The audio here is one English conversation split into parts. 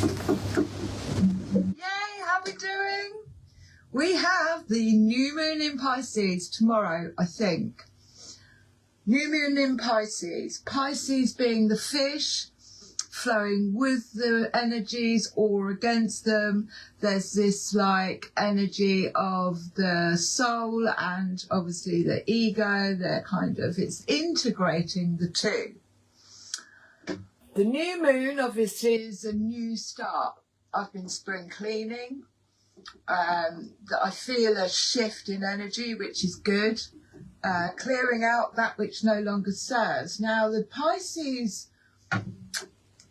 Yay, how are we doing? We have the new moon in Pisces tomorrow, I think. New moon in Pisces. Pisces being the fish, flowing with the energies or against them. There's this like energy of the soul and obviously the ego. They're kind of, it's integrating the two. The new moon obviously is a new start. I've been spring cleaning. That I feel a shift in energy, which is good. Clearing out that which no longer serves. Now the Pisces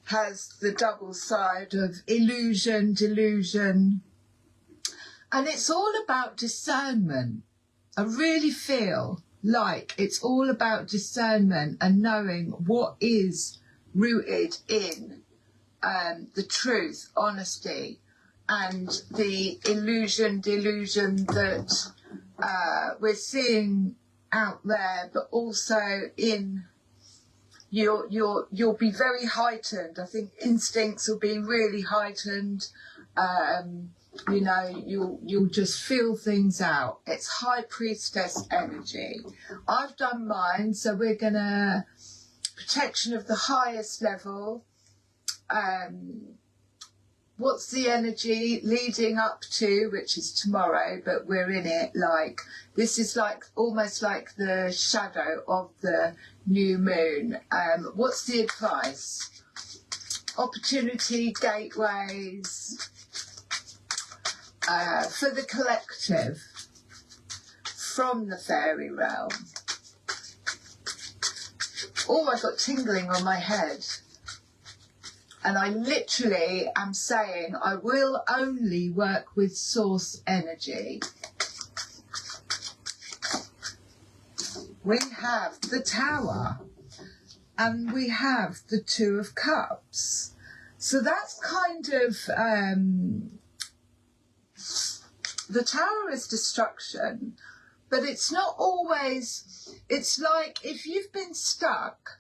has the double side of illusion, delusion, and it's all about discernment. I really feel like it's all about discernment and knowing what is rooted in the truth, honesty, and the illusion, delusion that we're seeing out there, but also in you'll be very heightened. I think instincts will be really heightened. You know, you'll just feel things out. It's high priestess energy. I've done mine, so we're gonna protection of the highest level. What's the energy leading up to, which is tomorrow, but we're in it, like, this is like, almost like the shadow of the new moon. What's the advice? Opportunity, gateways, for the collective, from the fairy realm. Oh, I've got tingling on my head. And I literally am saying I will only work with source energy. We have the Tower and we have the Two of Cups. So that's kind of, the Tower is destruction, but it's not always, it's like if you've been stuck,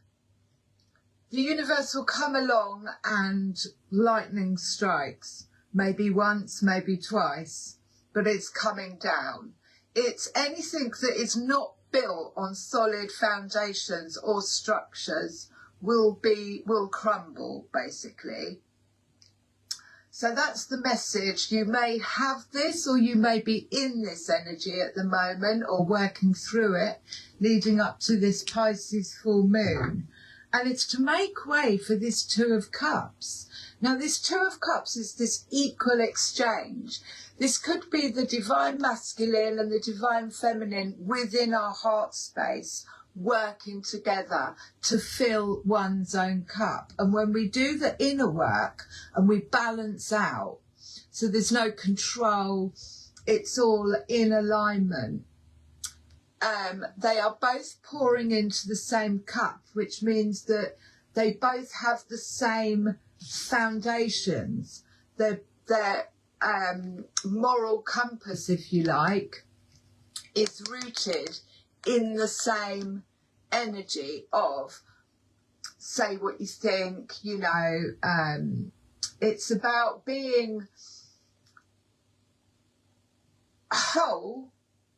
the universe will come along and lightning strikes, maybe once, maybe twice, but it's coming down. It's anything that is not built on solid foundations or structures will crumble, basically. So that's the message. You may have this, or you may be in this energy at the moment, or working through it, leading up to this Pisces full moon. And it's to make way for this Two of Cups. Now, this Two of Cups is this equal exchange. This could be the divine masculine and the divine feminine within our heart space, working together to fill one's own cup. And when we do the inner work and we balance out, so there's no control, it's all in alignment. They are both pouring into the same cup, which means that they both have the same foundations. Their moral compass, if you like, is rooted in the same energy of say what you think, you know. It's about being whole,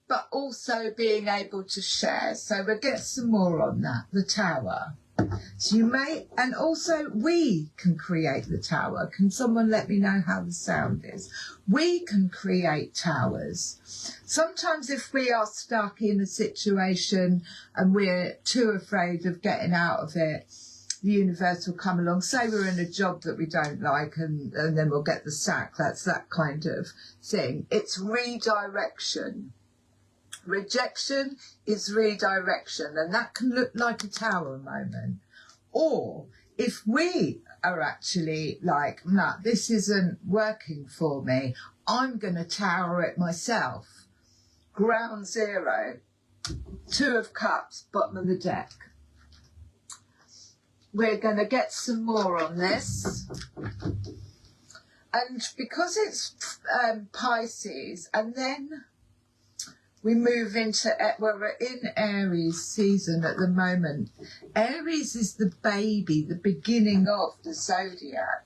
but also being able to share. So we'll get some more on that, the Tower. So you may, and also we can create the Tower. Can someone let me know how the sound is? We can create towers. Sometimes if we are stuck in a situation and we're too afraid of getting out of it, the universe will come along. Say we're in a job that we don't like and then we'll get the sack. That's that kind of thing. It's redirection. Rejection is redirection, and that can look like a tower moment. Or if we are actually like, nah, this isn't working for me, I'm going to tower it myself. Ground zero. Two of Cups, bottom of the deck. We're going to get some more on this. And because it's Pisces, and then we move into, well, we're in Aries season at the moment. Aries is the baby, the beginning of the zodiac.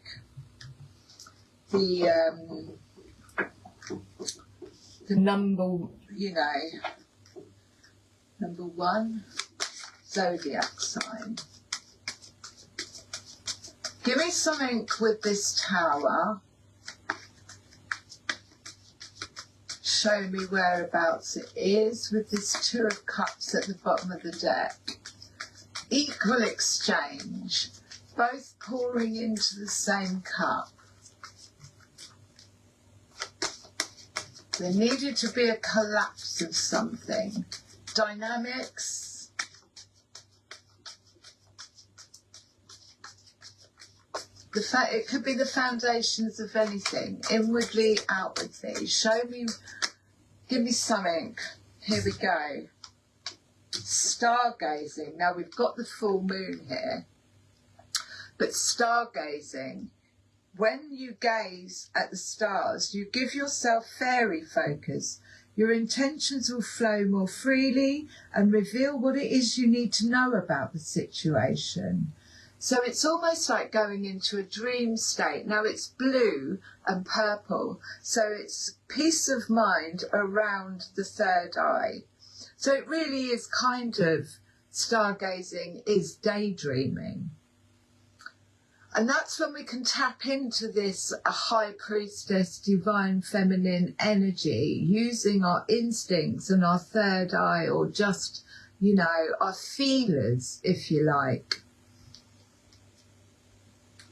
the number, number 1 zodiac sign. Give me something with this Tower. Show me whereabouts it is with this 2 of Cups at the bottom of the deck. Equal exchange, both pouring into the same cup. There needed to be a collapse of something. Dynamics. The fact it could be the foundations of anything, inwardly, outwardly. Show me, give me something. Here we go. Stargazing. Now we've got the full moon here, but stargazing, when you gaze at the stars, you give yourself fairy focus. Your intentions will flow more freely and reveal what it is you need to know about the situation. So it's almost like going into a dream state. Now it's blue and purple, so it's peace of mind around the third eye. So it really is kind of, stargazing is daydreaming. And that's when we can tap into this high priestess, divine feminine energy, using our instincts and our third eye, or just, our feelers, if you like.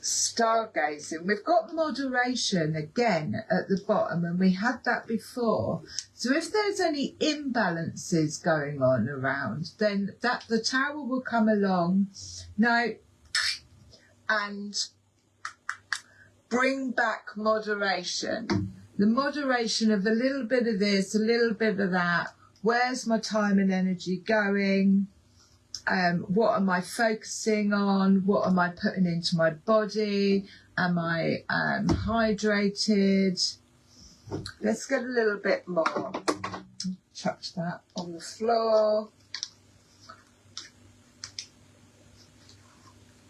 Stargazing. We've got moderation again at the bottom, and we had that before. So if there's any imbalances going on around, then the Tower will come along now and bring back moderation. The moderation of a little bit of this, a little bit of that. Where's my time and energy going? What am I focusing on? What am I putting into my body? Am I hydrated? Let's get a little bit more. Chuck that on the floor.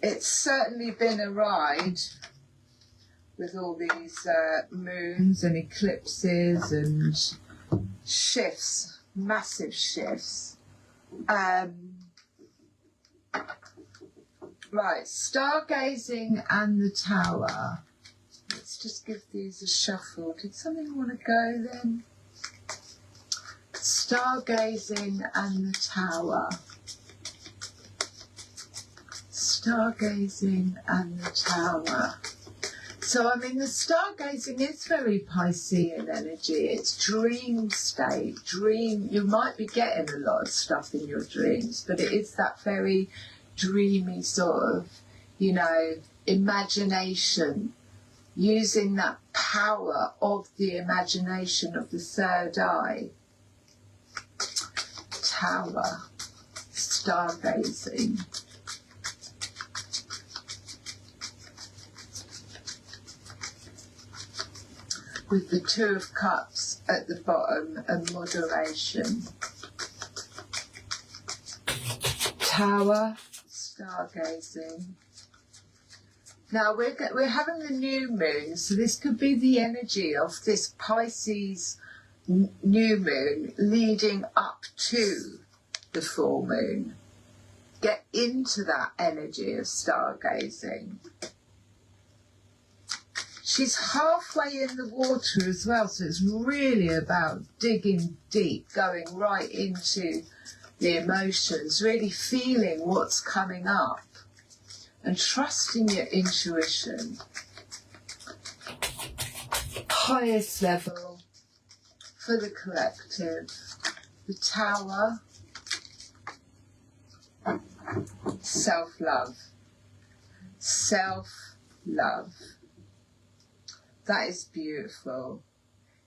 It's certainly been a ride with all these moons and eclipses and shifts, massive shifts. Right, stargazing and the Tower. Let's just give these a shuffle. Did something want to go then? Stargazing and the Tower. Stargazing and the Tower. So, the stargazing is very Piscean energy. It's dream state, You might be getting a lot of stuff in your dreams, but it is that very dreamy sort of, imagination, using that power of the imagination of the third eye. Tower, stargazing. With the 2 of Cups at the bottom and moderation. Tower, stargazing. Now we're having the new moon, so this could be the energy of this Pisces new moon leading up to the full moon. Get into that energy of stargazing. She's halfway in the water as well, so it's really about digging deep, going right into the emotions, really feeling what's coming up and trusting your intuition. Highest level for the collective. The Tower. Self-love. Self-love. That is beautiful.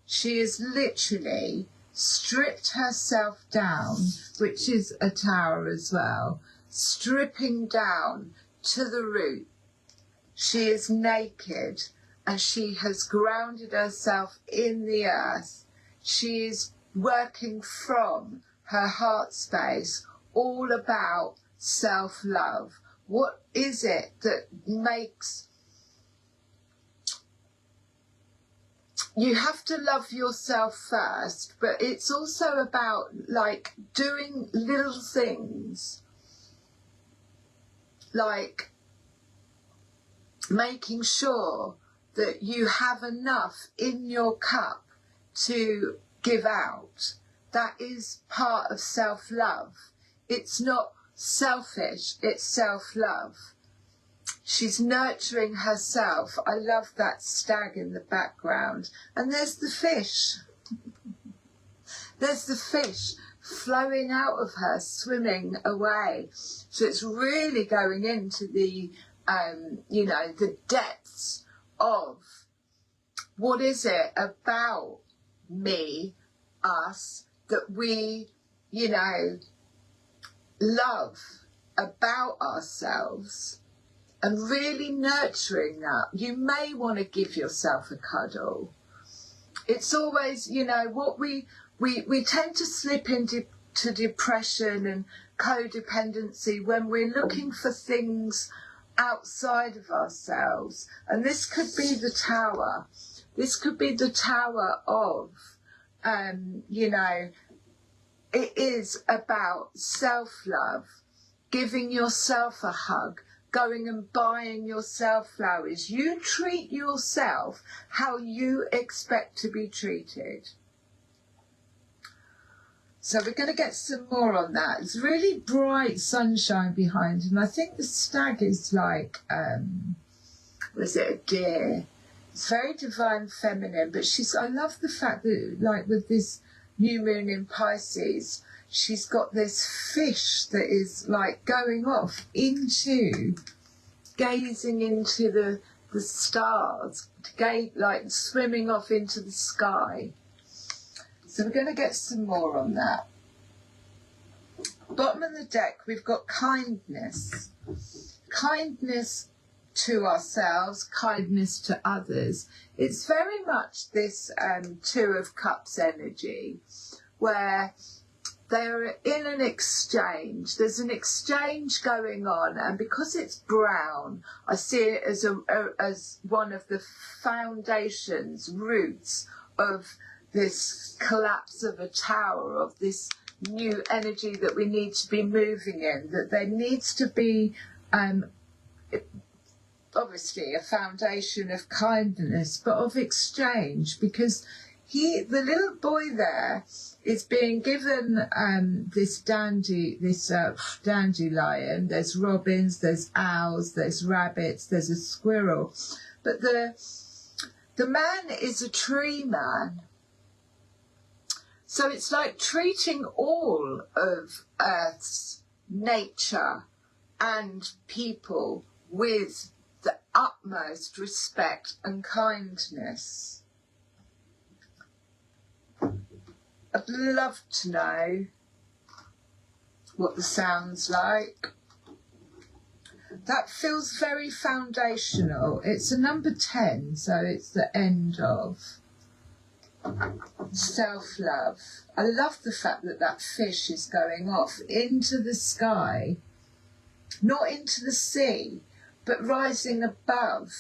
She has literally stripped herself down, which is a Tower as well, stripping down to the root. She is naked and she has grounded herself in the earth. She is working from her heart space, all about self-love. What is it that makes you have to love yourself first, but it's also about like doing little things, like making sure that you have enough in your cup to give out. That is part of self-love. It's not selfish, it's self-love. She's nurturing herself. I love that stag in the background. And there's the fish. There's the fish flowing out of her, swimming away. So it's really going into the, you know, the depths of what is it about me, us, that we, you know, love about ourselves. And really nurturing that. You may want to give yourself a cuddle. It's always, you know, what we tend to slip into depression and codependency when we're looking for things outside of ourselves. And this could be the tower. This could be the tower of, you know, it is about self-love, giving yourself a hug, going and buying yourself flowers. You treat yourself how you expect to be treated. So we're going to get some more on that. It's really bright sunshine behind, and I think the stag is like, was it a deer? It's very divine feminine, but I love the fact that, like, with this new moon in Pisces, she's got this fish that is like going off into, gazing into the stars, like swimming off into the sky. So we're going to get some more on that. Bottom of the deck, we've got kindness. Kindness to ourselves, kindness to others. It's very much this Two of Cups energy, where they're in an exchange. There's an exchange going on, and because it's brown, I see it as one of the foundations, roots of this collapse of a tower, of this new energy that we need to be moving in, that there needs to be obviously a foundation of kindness, but of exchange, because the little boy there is being given this dandelion. There's robins, there's owls, there's rabbits, there's a squirrel, but the man is a tree man. So it's like treating all of Earth's nature and people with the utmost respect and kindness. I'd love to know what the sound's like. That feels very foundational. It's a number 10, so it's the end of self-love. I love the fact that that fish is going off into the sky, not into the sea, but rising above,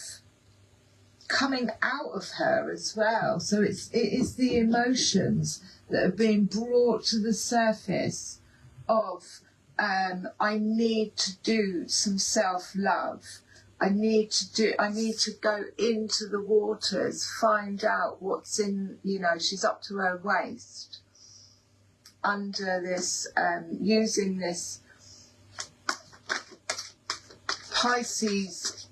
coming out of her as well. So it is the emotions that are being brought to the surface of I need to do some self-love. I need to go into the waters, find out what's in, you know, she's up to her waist under this, using this Pisces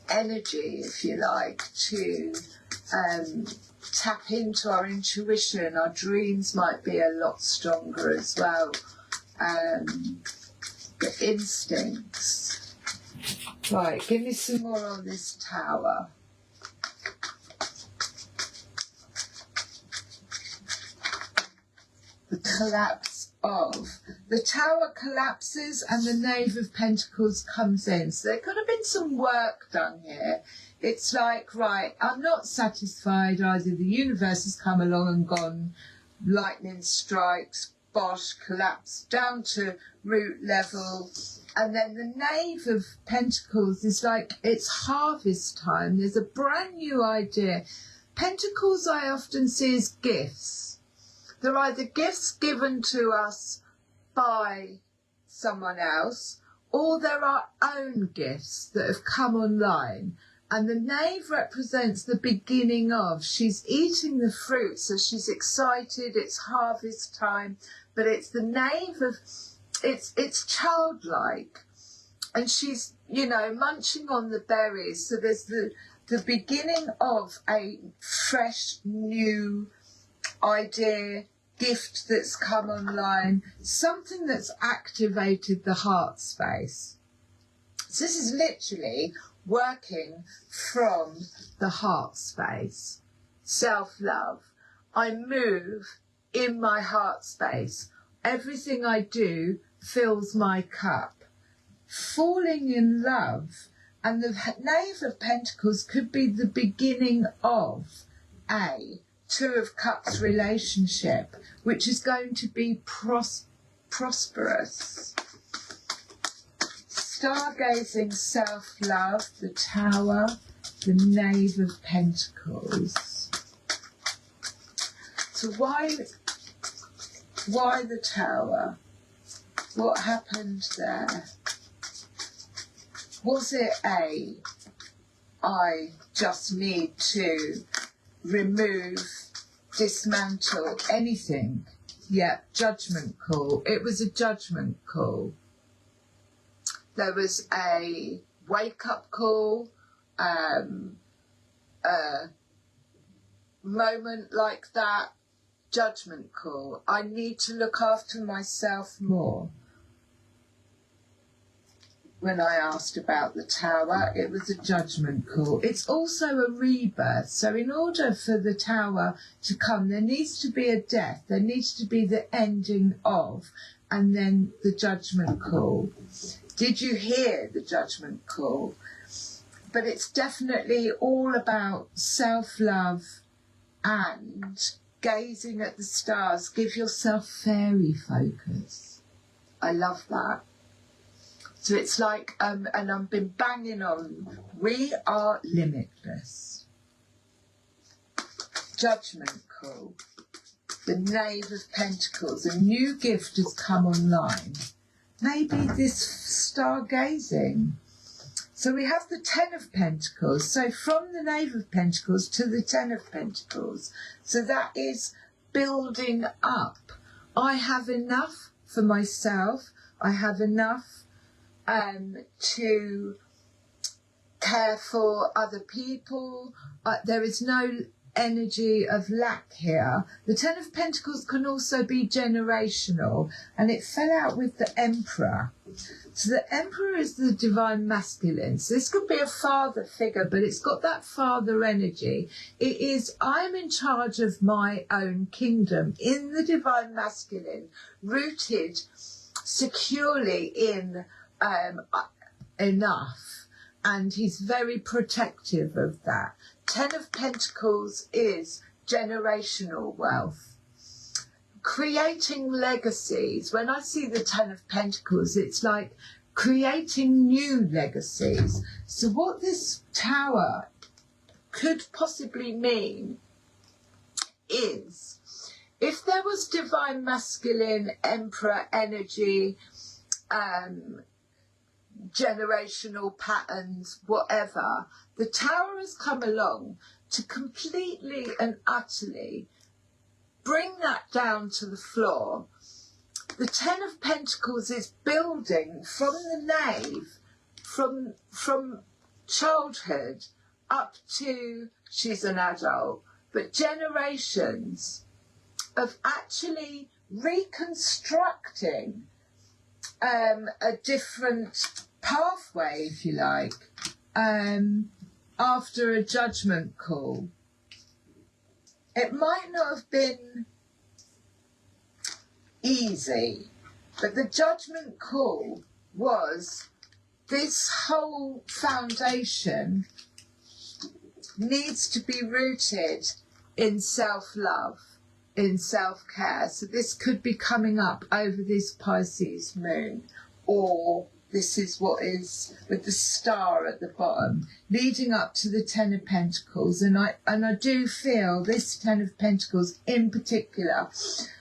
energy, if you like, to tap into our intuition. Our dreams might be a lot stronger as well. The instincts. Right, give me some more on this tower. The collapse of. The tower collapses and the Knave of Pentacles comes in. So there could have been some work done here. It's like, right, I'm not satisfied. Either the universe has come along and gone, lightning strikes, bosh, collapse down to root level. And then the Knave of Pentacles is like, it's harvest time. There's a brand new idea. Pentacles I often see as gifts. They're either gifts given to us by someone else, or they're our own gifts that have come online. And the knave represents the beginning of. She's eating the fruit, so she's excited. It's harvest time, but it's the knave of, it's childlike. And she's, you know, munching on the berries. So there's the beginning of a fresh, new idea, gift that's come online, something that's activated the heart space. So this is literally working from the heart space. Self-love. I move in my heart space. Everything I do fills my cup. Falling in love, and the Knave of Pentacles could be the beginning of a Two of Cups relationship, which is going to be prosperous. Stargazing, self-love, the Tower, the Knave of Pentacles. So why the Tower? What happened there? Was it I just need to remove, dismantle anything? Yeah, judgment call. It was a judgment call. There was a wake-up call, a moment like that, judgment call. I need to look after myself more. When I asked about the Tower, it was a judgment call. It's also a rebirth. So in order for the Tower to come, there needs to be a death. There needs to be the ending of, and then the judgment call. Did you hear the judgment call? But it's definitely all about self-love and gazing at the stars. Give yourself fairy focus. I love that. So it's like, and I've been banging on, we are limitless. Judgment call. The Knave of Pentacles. A new gift has come online. Maybe this stargazing. So we have the Ten of Pentacles. So from the Knave of Pentacles to the Ten of Pentacles. So that is building up. I have enough for myself. I have enough to care for other people. There is no energy of lack here. The Ten of Pentacles can also be generational, and it fell out with the Emperor. So the Emperor is the divine masculine. So this could be a father figure, but it's got that father energy. It is, I'm in charge of my own kingdom in the divine masculine, rooted securely in enough, and he's very protective of that. Ten of Pentacles is generational wealth, creating legacies. When I see the Ten of Pentacles, it's like creating new legacies. So what this Tower could possibly mean is, if there was divine masculine Emperor energy, generational patterns, whatever, the Tower has come along to completely and utterly bring that down to the floor. The Ten of Pentacles is building from the Knave, from childhood up to she's an adult, but generations of actually reconstructing a different pathway, if you like, after a judgment call. It might not have been easy, but the judgment call was, this whole foundation needs to be rooted in self-love, in self-care. So this could be coming up over this Pisces moon, or This is what is with the star at the bottom, leading up to the Ten of Pentacles. And I do feel this Ten of Pentacles in particular,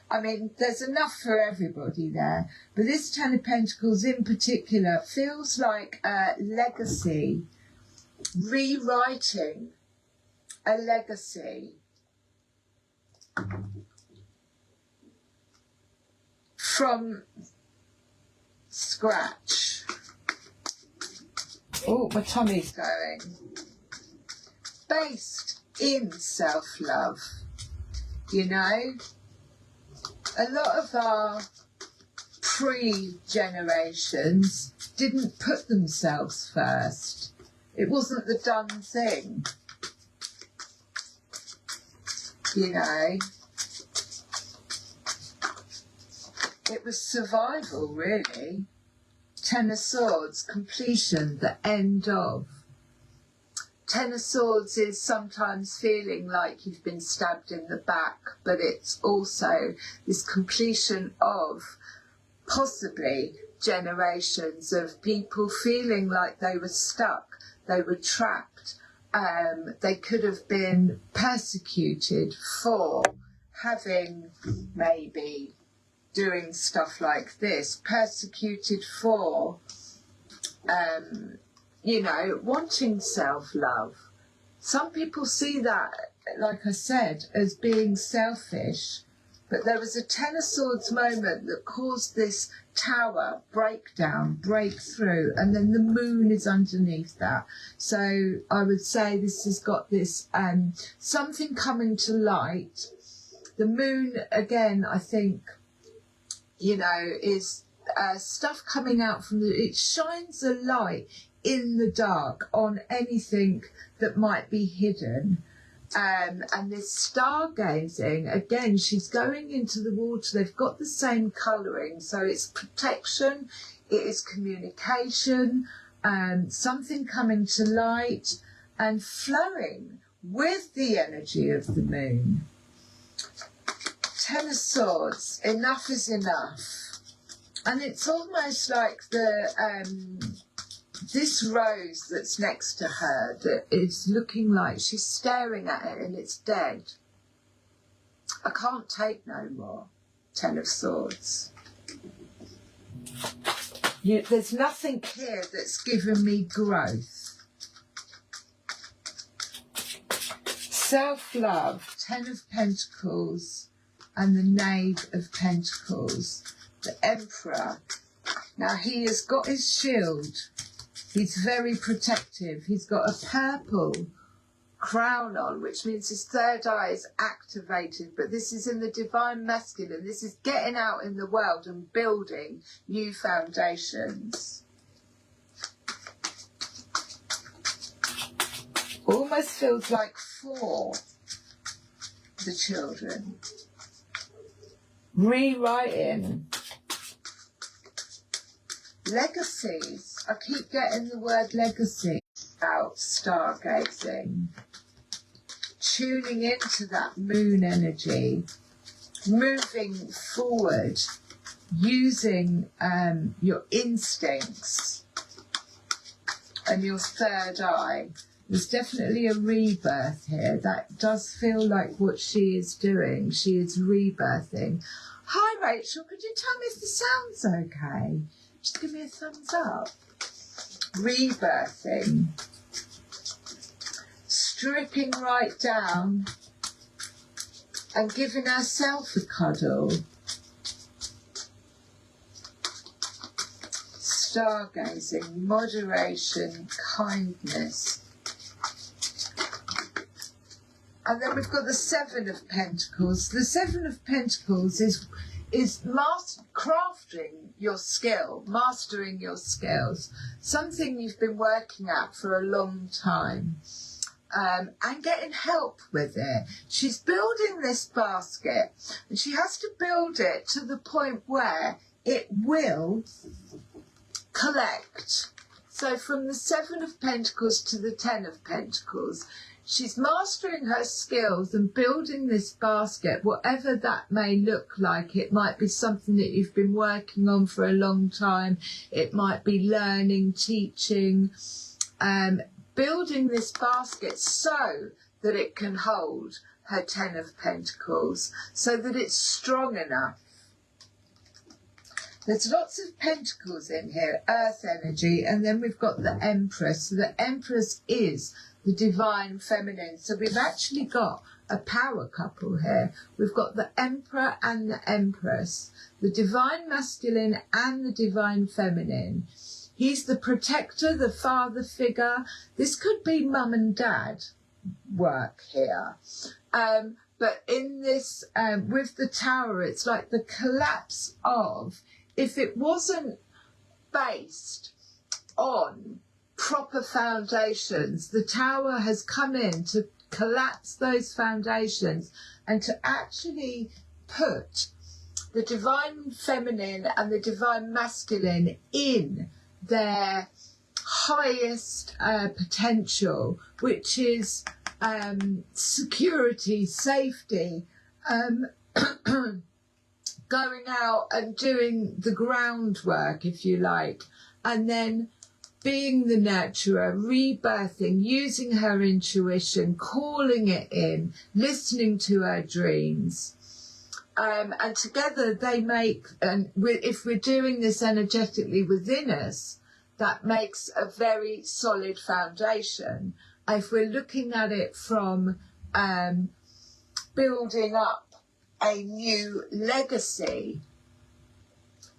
I mean, there's enough for everybody there, but this Ten of Pentacles in particular feels like a legacy, rewriting a legacy from scratch. Oh, my tummy's going. Based in self-love, you know. A lot of our pre-generations didn't put themselves first. It wasn't the done thing, you know. It was survival, really. Ten of Swords, completion, the end of. Ten of Swords is sometimes feeling like you've been stabbed in the back, but it's also this completion of possibly generations of people feeling like they were stuck, they were trapped, they could have been persecuted for having maybe doing stuff like this, persecuted for, you know, wanting self-love. Some people see that, like I said, as being selfish, but there was a Ten of Swords moment that caused this tower breakdown, breakthrough, and then the moon is underneath that. So I would say this has got this something coming to light. The moon, again, I think, you know, is stuff coming out from it shines a light in the dark on anything that might be hidden. And this stargazing, again, she's going into the water. They've got the same colouring, so it's protection, it is communication, something coming to light and flowing with the energy of the moon. Ten of Swords, enough is enough. And it's almost like this rose that's next to her that is looking like she's staring at it and it's dead. I can't take no more. Ten of Swords. There's nothing here that's given me growth. Self-love, Ten of Pentacles, and the Knave of Pentacles, the Emperor. Now he has got his shield. He's very protective. He's got a purple crown on, which means his third eye is activated. But this is in the divine masculine. This is getting out in the world and building new foundations. Almost feels like for the children. Rewriting. Legacies. I keep getting the word legacy out. Stargazing. Tuning into that moon energy. Moving forward. Using your instincts and your third eye. There's definitely a rebirth here. That does feel like what she is doing. She is rebirthing. Hi Rachel, could you tell me if the sound's okay? Just give me a thumbs up. Rebirthing. Stripping right down and giving herself a cuddle. Stargazing, moderation, kindness. And then we've got the Seven of Pentacles. The Seven of Pentacles is crafting your skill, mastering your skills, something you've been working at for a long time, and getting help with it. She's building this basket, and she has to build it to the point where it will collect. So from the Seven of Pentacles to the Ten of Pentacles, she's mastering her skills and building this basket, whatever that may look like. It might be something that you've been working on for a long time. It might be learning, teaching, building this basket so that it can hold her 10 of Pentacles, so that it's strong enough. There's lots of pentacles in here, earth energy, and then we've got the Empress. So the Empress is the divine feminine. So we've actually got a power couple here. We've got the Emperor and the Empress, the divine masculine and the divine feminine. He's the protector, the father figure. This could be mum and dad work here. But in this, with the Tower, it's like the collapse of, if it wasn't based on proper foundations, the Tower has come in to collapse those foundations and to actually put the divine feminine and the divine masculine in their highest potential, which is security, safety, going out and doing the groundwork, if you like, and then being the nurturer, rebirthing, using her intuition, calling it in, listening to her dreams. And together they make, and if we're doing this energetically within us, that makes a very solid foundation. If we're looking at it from building up a new legacy,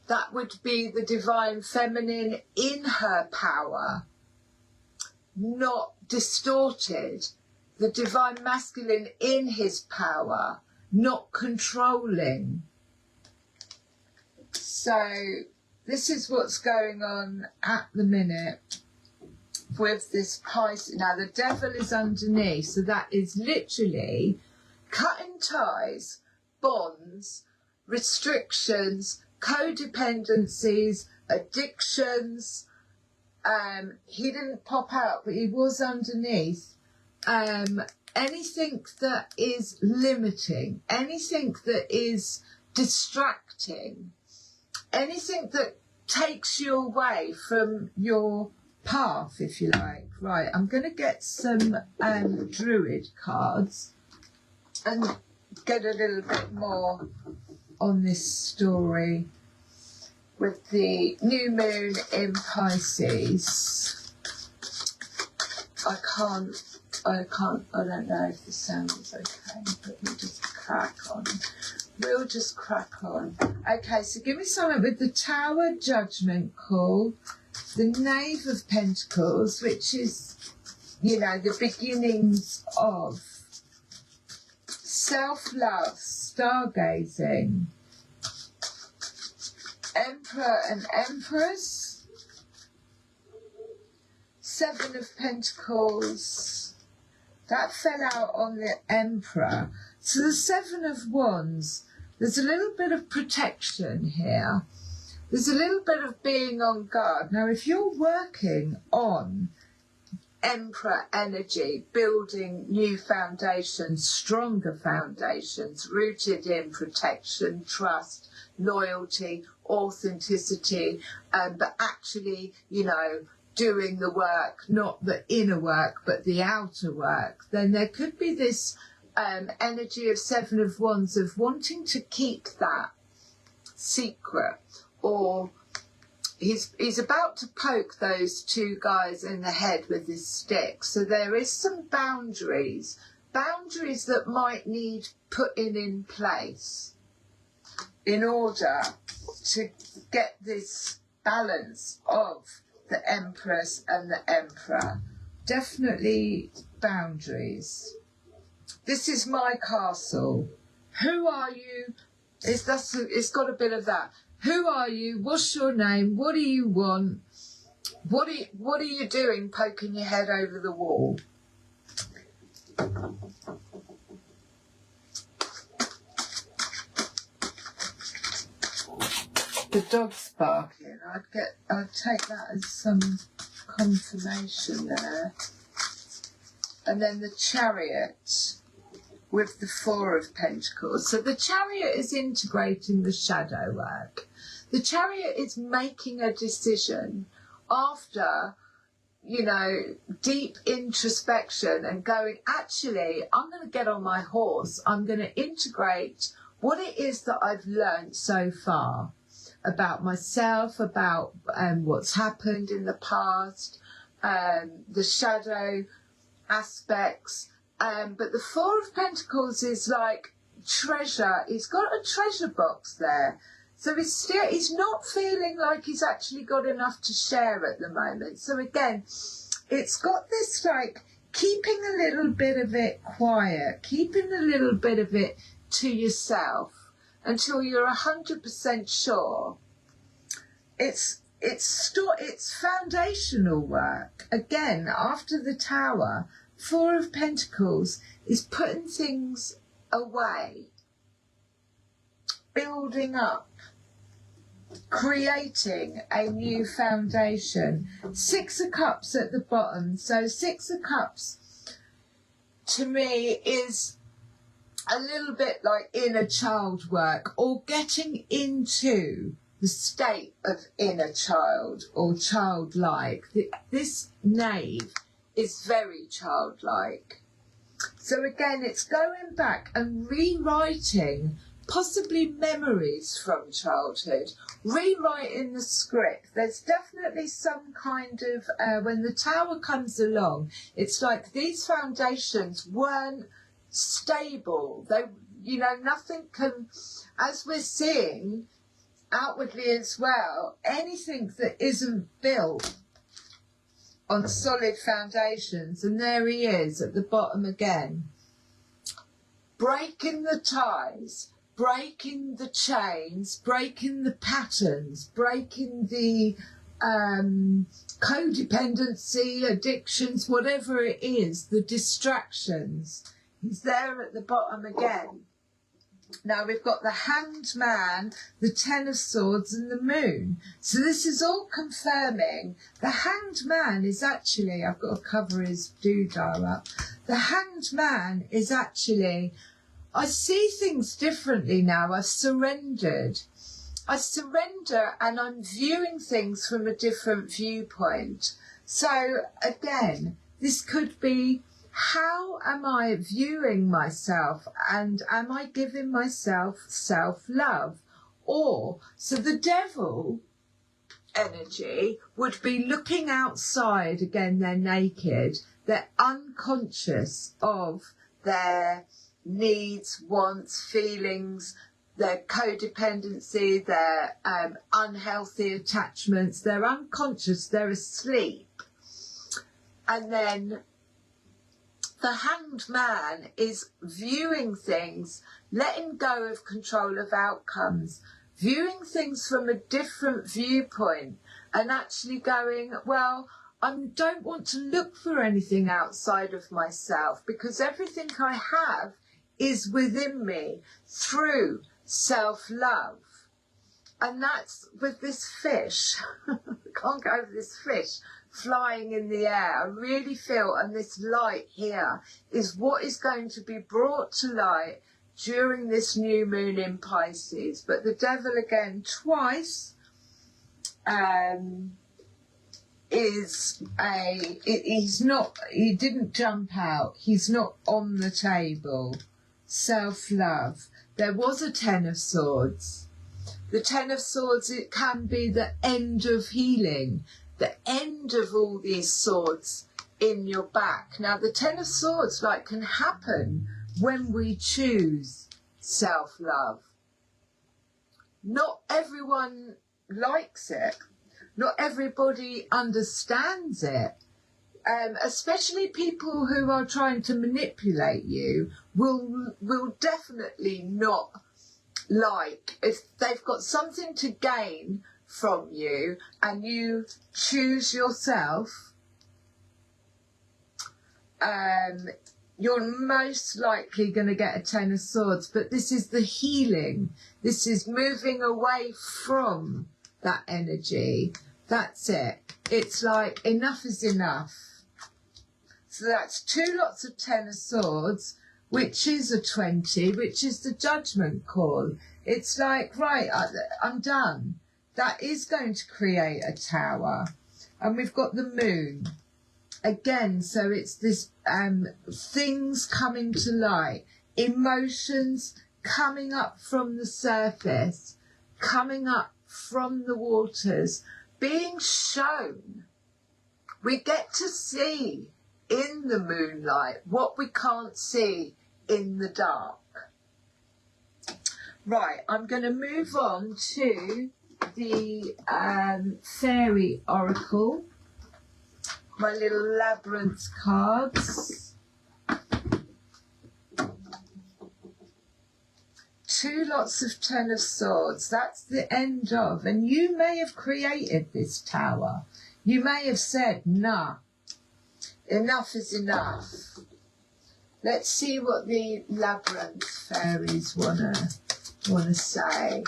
that would be the divine feminine in her power, not distorted. The divine masculine in his power, not controlling. So this is what's going on at the minute with this Pisces. Now the devil is underneath, so that is literally cutting ties, bonds, restrictions, codependencies, addictions. He didn't pop out, but he was underneath. Anything that is limiting, anything that is distracting, anything that takes you away from your path, if you like. Right, I'm going to get some Druid cards and get a little bit more on this story with the new moon in Pisces. I don't know if the sound is okay, but we'll just crack on. Okay, so give me something with the Tower, Judgment Call, the Knave of Pentacles, which is, you know, the beginnings of self-love, stargazing, Emperor and Empress, Seven of Pentacles. That fell out on the Emperor. So the Seven of Wands, there's a little bit of protection here. There's a little bit of being on guard. Now, if you're working on Emperor energy, building new foundations, stronger foundations, rooted in protection, trust, loyalty, authenticity, but actually, you know, doing the work, not the inner work, but the outer work, then there could be this energy of Seven of Wands of wanting to keep that secret, or he's about to poke those two guys in the head with his stick. So there is some boundaries that might need putting in place in order to get this balance of the Empress and the Emperor. Definitely boundaries. This is my castle. Who are you? It's got a bit of that. Who are you? What's your name? What do you want? What are you doing poking your head over the wall? The dog's barking. I'd take that as some confirmation there. and then the Chariot with the Four of Pentacles. So the Chariot is integrating the shadow work. The Chariot is making a decision after, you know, deep introspection and going, actually, I'm going to get on my horse. I'm going to integrate what it is that I've learned so far about myself, about what's happened in the past, the shadow aspects. But the Four of Pentacles is like treasure. He's got a treasure box there. So he's not feeling like he's actually got enough to share at the moment. So again, it's got this like keeping a little bit of it quiet, keeping a little bit of it to yourself until you're 100% sure. It's foundational work. Again, after the Tower, Four of Pentacles is putting things away, building up, creating a new foundation. Six of Cups at the bottom. So Six of Cups to me is a little bit like inner child work, or getting into the state of inner child or childlike. This Knave is very childlike. So again, it's going back and rewriting possibly memories from childhood, rewriting the script. There's definitely some kind of, when the Tower comes along, it's like these foundations weren't stable. They, you know, nothing can, as we're seeing outwardly as well, anything that isn't built on solid foundations, and there he is at the bottom again, breaking the ties, breaking the chains, breaking the patterns, breaking the codependency, addictions, whatever it is, the distractions. He's there at the bottom again. Now we've got the Hanged Man, the Ten of Swords and the Moon. So this is all confirming the Hanged Man is actually, I've got to cover his doodah up. The Hanged Man is actually, I see things differently now. I've surrendered. I surrender and I'm viewing things from a different viewpoint. So again, this could be, how am I viewing myself, and am I giving myself self-love? Or, so the Devil energy would be looking outside, again, they're naked, they're unconscious of their needs, wants, feelings, their codependency, their unhealthy attachments, they're unconscious, they're asleep. And then the Hanged Man is viewing things, letting go of control of outcomes, viewing things from a different viewpoint and actually going, well, I don't want to look for anything outside of myself because everything I have is within me through self-love. And that's with this fish. I can't go over this fish flying in the air. I really feel, and this light here is what is going to be brought to light during this new moon in Pisces. But the Devil again twice he didn't jump out, he's not on the table. Self-love. There was a Ten of Swords. The Ten of Swords, it can be the end of healing, the end of all these swords in your back. Now, the Ten of Swords, like, can happen when we choose self-love. Not everyone likes it. Not everybody understands it. Especially people who are trying to manipulate you will definitely not like, if they've got something to gain from you and you choose yourself, you're most likely going to get a Ten of Swords. But this is the healing. This is moving away from that energy. That's it. It's like enough is enough. So that's 2 lots of 10 of swords, which is a 20, which is the judgment call. It's like, right, I'm done. That is going to create a tower. And we've got the moon. Again, so it's this things coming to light, emotions coming up from the surface, coming up from the waters, being shown. We get to see in the moonlight what we can't see in the dark. Right, I'm going to move on to the fairy oracle, my little labyrinth cards. 2 lots of 10 of swords. That's the end of. And you may have created this tower. You may have said, nah, enough is enough. Let's see what the labyrinth fairies wanna say.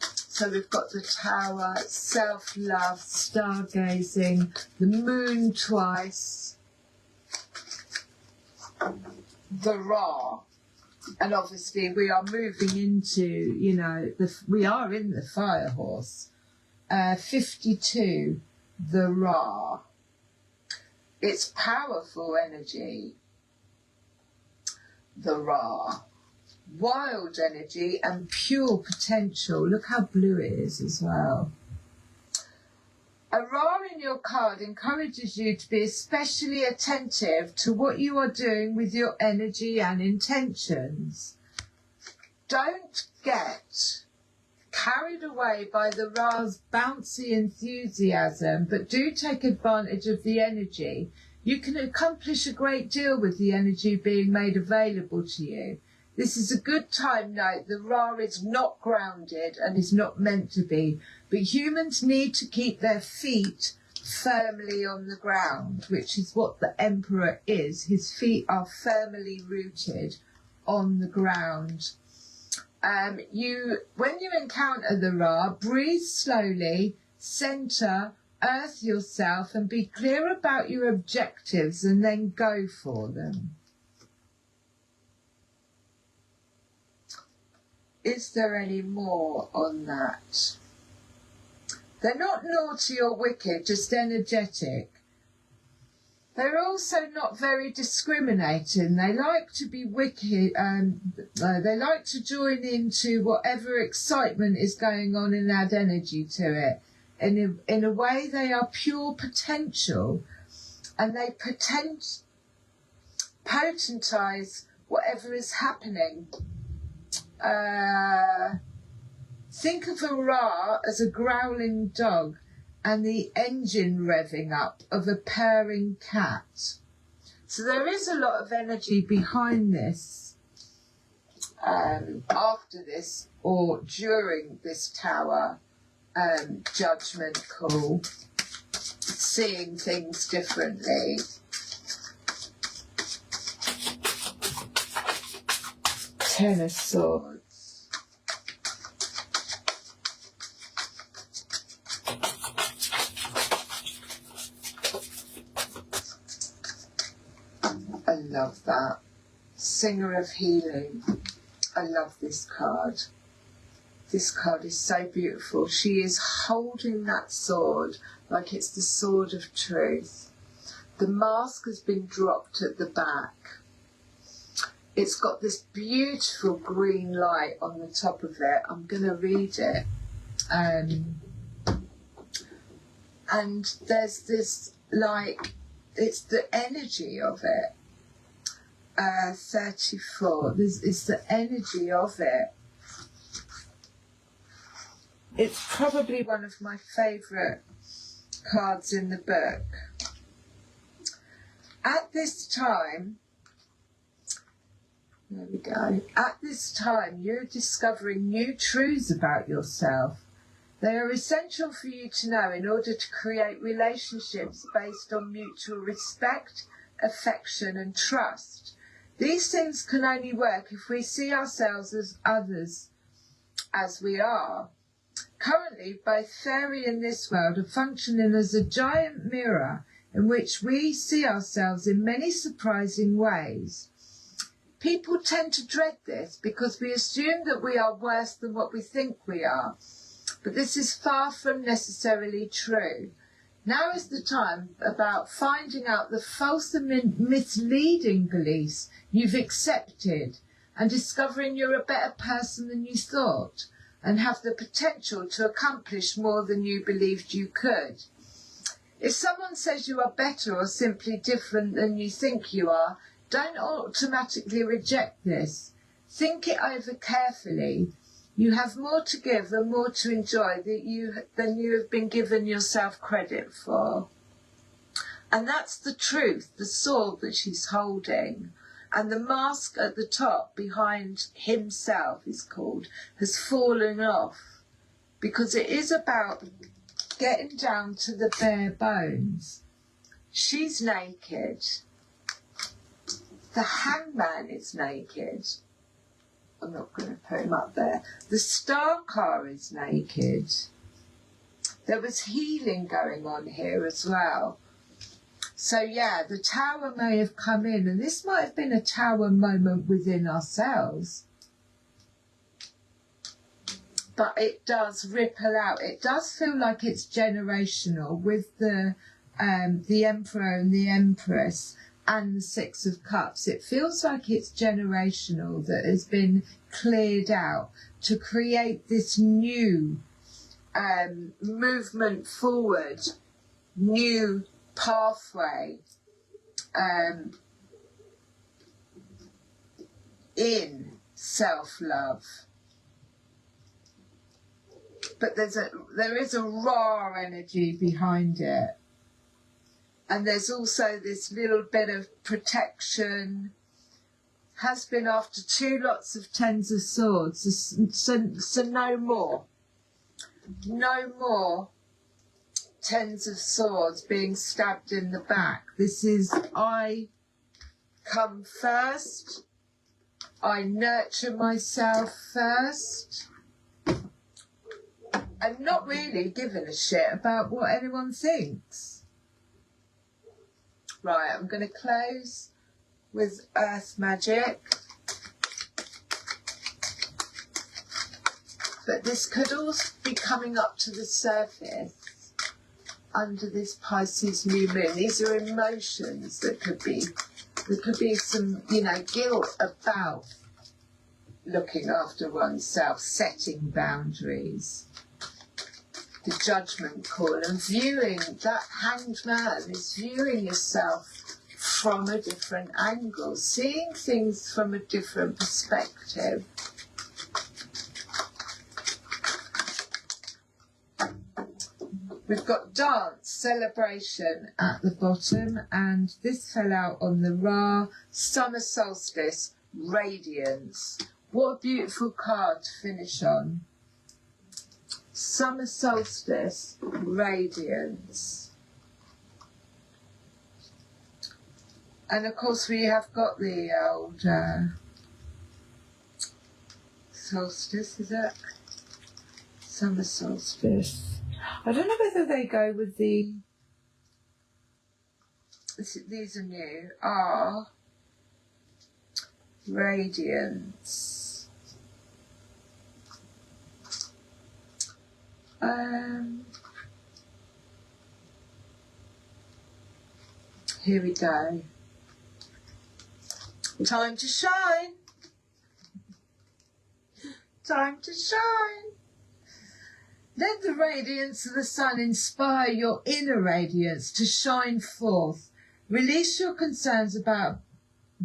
So we've got the tower, self-love, stargazing, the moon twice, the Ra. And obviously we are moving into, you know, we are in the fire horse. 52, the Ra. It's powerful energy, the Ra. Wild energy and pure potential. Look how blue it is as well. A Ra in your card encourages you to be especially attentive to what you are doing with your energy and intentions. Don't get carried away by the Ra's bouncy enthusiasm, but do take advantage of the energy. You can accomplish a great deal with the energy being made available to you. This is a good time. Note, the Ra is not grounded and is not meant to be, but humans need to keep their feet firmly on the ground, which is what the Emperor is. His feet are firmly rooted on the ground. When you encounter the Ra, breathe slowly, center, earth yourself, and be clear about your objectives, and then go for them. Is there any more on that? They're not naughty or wicked, just energetic. They're also not very discriminating. They like to be wicked, they like to join into whatever excitement is going on and add energy to it. In a way, they are pure potential, and they potentize whatever is happening. Think of a Ra as a growling dog and the engine revving up of a purring cat. So there is a lot of energy behind this, after this or during this tower judgment call, seeing things differently. Ten of Swords. I love that. Singer of Healing. I love this card. This card is so beautiful. She is holding that sword like it's the sword of truth. The mask has been dropped at the back. It's got this beautiful green light on the top of it. I'm going to read it. And there's this, like, it's the energy of it. 34. It's the energy of it. It's probably one of my favourite cards in the book. At this time, there we go. At this time, you're discovering new truths about yourself. They are essential for you to know in order to create relationships based on mutual respect, affection, and trust. These things can only work if we see ourselves as others as we are. Currently, both fairy and this world are functioning as a giant mirror, in which we see ourselves in many surprising ways. People tend to dread this because we assume that we are worse than what we think we are. But this is far from necessarily true. Now is the time about finding out the false and misleading beliefs you've accepted and discovering you're a better person than you thought and have the potential to accomplish more than you believed you could. If someone says you are better or simply different than you think you are, don't automatically reject this. Think it over carefully. You have more to give and more to enjoy than you have been given yourself credit for. And that's the truth, the sword that she's holding. And the mask at the top behind himself is called, has fallen off. Because it is about getting down to the bare bones. She's naked. The hangman is naked. I'm not going to put him up there. The star car is naked. There was healing going on here as well. So yeah, the tower may have come in, and this might have been a tower moment within ourselves. But it does ripple out. It does feel like it's generational with the Emperor and the Empress and the Six of Cups. It feels like it's generational, that has been cleared out to create this new movement forward, new pathway in self-love. But there is a raw energy behind it. And there's also this little bit of protection. Has been after 2 lots of Tens of Swords. So no more. No more Tens of Swords being stabbed in the back. This is, I come first. I nurture myself first. I'm not really giving a shit about what anyone thinks. Right, I'm going to close with Earth Magic. But this could also be coming up to the surface under this Pisces new moon. These are emotions that could be, there could be some, guilt about looking after oneself, setting boundaries. The judgment call, and viewing that hanged man is viewing yourself from a different angle, seeing things from a different perspective. We've got dance, celebration at the bottom, and this fell out on the Ra, summer solstice, radiance. What a beautiful card to finish on. Summer solstice, radiance. And of course we have got the old solstice, is it? Summer solstice. I don't know whether they go with the... These are new. Radiance. Here we go. Time to shine. Time to shine. Let the radiance of the sun inspire your inner radiance to shine forth. Release your concerns about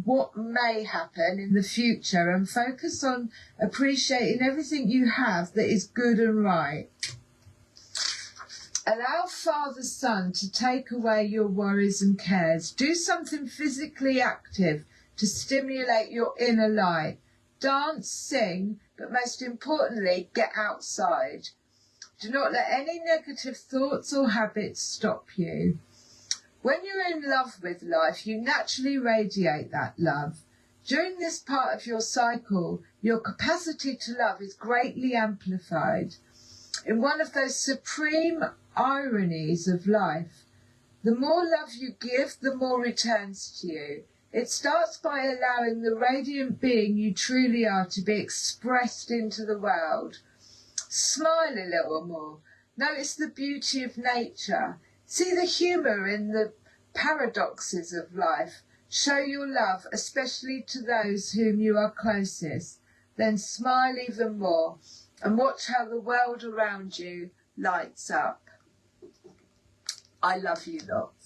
what may happen in the future and focus on appreciating everything you have that is good and right. Allow Father Sun to take away your worries and cares. Do something physically active to stimulate your inner light. Dance, sing, but most importantly, get outside. Do not let any negative thoughts or habits stop you. When you're in love with life, you naturally radiate that love. During this part of your cycle, your capacity to love is greatly amplified. In one of those supreme ironies of life, The more love you give, the more returns to you. It starts by allowing the radiant being you truly are to be expressed into the world. Smile a little more. Notice the beauty of nature. See the humour in the paradoxes of life. Show your love, especially to those whom you are closest. Then smile even more and watch how the world around you lights up. I love you lots.